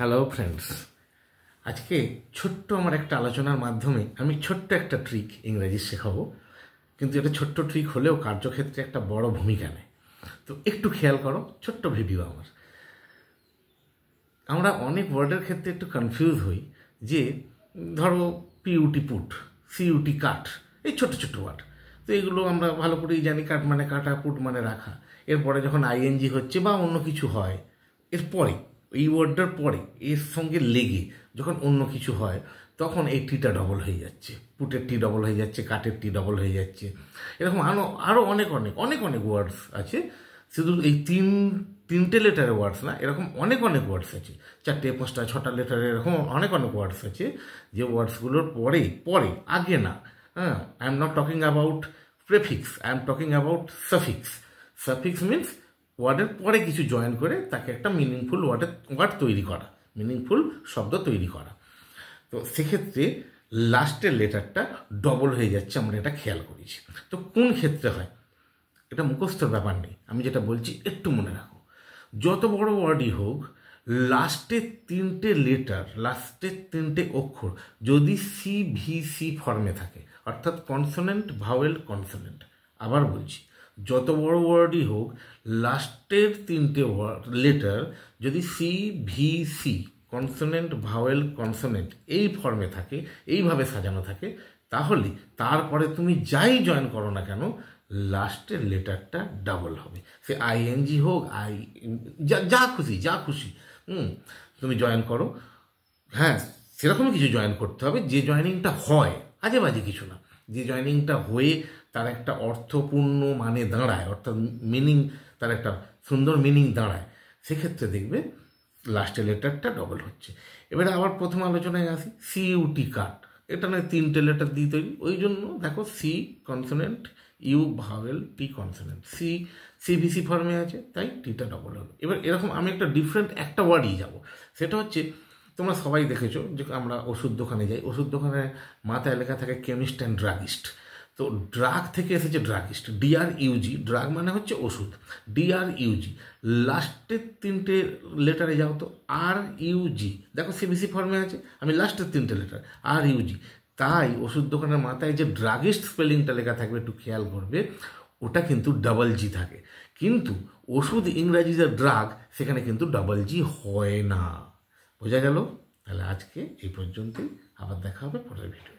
Hello friends, আজকে ছোট্ট আমার একটা আলোচনার মাধ্যমে আমি ছোট্ট একটা ট্রিক ইংরেজি শেখাবো। কিন্তু এটা ছোট্ট ট্রিক হলেও কার্যক্ষেত্রে একটা বড় ভূমিকা নেয়। তো একটু খেয়াল করো, ছোট্ট ভিডিও আমরা অনেক ওয়ার্ডের ক্ষেত্রে একটু কনফিউজ হই যে ধরো পিউটি পুট, সিইউটি কাট, এই ছোট ছোট ওয়ার্ড। তো এগুলো আমরা ভালো করেই জানি, কাট মানে কাটা, পুট মানে রাখা। এরপরে যখন আইএনজি হচ্ছে বা অন্য কিছু হয়, এরপরে এই ওয়ার্ডটার পরে এর সঙ্গে লেগে যখন অন্য কিছু হয় তখন এই টিটা ডবল হয়ে যাচ্ছে, পুটের টি ডবল হয়ে যাচ্ছে, কাটের টি ডবল হয়ে যাচ্ছে। এরকম আরও অনেক অনেক অনেক অনেক ওয়ার্ডস আছে। শুধু এই তিনটে লেটারের ওয়ার্ডস না, এরকম অনেক অনেক ওয়ার্ডস আছে, 4টে 5টা 6টা লেটারের এরকম অনেক অনেক ওয়ার্ডস আছে যে ওয়ার্ডসগুলোর পরে আগে না। হ্যাঁ, I am not talking about prefix, I am talking about suffix. Suffix means ওয়ার্ডের পরে কিছু জয়েন করে তাকে একটা মিনিংফুল ওয়ার্ড তৈরি করা, মিনিংফুল শব্দ তৈরি করা। তো সেক্ষেত্রে লাস্টের লেটারটা ডবল হয়ে যাচ্ছে, আমরা এটা খেয়াল করেছি। তো কোন ক্ষেত্রে হয় এটা মুখস্থর ব্যাপার নেই, আমি যেটা বলছি একটু মনে রাখো। যত বড় ওয়ার্ডই হোক, লাস্টের 3টে লেটার, লাস্টের 3টে অক্ষর যদি সিভিসি ফর্মে থাকে, অর্থাৎ কনসোনেন্ট ভাওয়েল কনসোনেন্ট। আবার বলছি, যত বড় ওয়ার্ডই হোক, লাস্টের 3টে লেটার যদি সিভিসি কনসোনেন্ট ভাওয়েল কনসোনেন্ট এই ফর্মে থাকে, এইভাবে সাজানো থাকে, তাহলে তারপরে তুমি যাই জয়েন করো না কেন, লাস্টের লেটারটা ডাবল হবে। সে আইএনজি হোক, যা খুশি তুমি জয়েন করো। হ্যাঁ, সেরকমই কিছু জয়েন করতে হবে যে জয়েনিংটা হয়, আজে বাজে কিছু না, যে জয়েনিংটা হয়ে তার একটা অর্থপূর্ণ মানে দাঁড়ায়, অর্থাৎ মিনিং, তার একটা সুন্দর মিনিং দাঁড়ায়। সেক্ষেত্রে দেখবে লাস্টের লেটারটা ডবল হচ্ছে। এবারে আবার প্রথম আলোচনায় আসি, সিইউটি কাট, এটা নয় 3টে লেটার দিয়ে তৈরি, ওই জন্য দেখো C consonant, you vowel, T consonant, CVC ফর্মে আছে, তাই টিটা ডবল হবে। এবার এরকম আমি একটা ডিফারেন্ট একটা ওয়ার্ডই যাব, সেটা হচ্ছে, তোমরা সবাই দেখেছো যে আমরা ওষুধ দোকানে যাই, ওষুধ দোকানে মাথায় লেখা থাকে কেমিস্ট অ্যান্ড ড্রাগিস্ট। তো ড্রাগ থেকে এসেছে ড্রাগিস্ট, DRUG, ড্রাগ মানে হচ্ছে ওষুধ, DRUG। লাস্টের 3টে লেটারে যাও তো, RUG, দেখো সিবিসি ফর্মে আছে, আমি লাস্টের 3টে লেটার RUG। তাই ওষুধ দোকানের মাথায় যে ড্রাগিস্ট স্পেলিংটা লেখা থাকবে, একটু খেয়াল করবে, ওটা কিন্তু ডাবল জি থাকে। কিন্তু ওষুধ ইংরাজি যে ড্রাগ, সেখানে কিন্তু ডাবল জি হয় না। বোঝা গেল? তাহলে আজকে এই পর্যন্তই, আবার দেখা হবে পরের ভিডিও।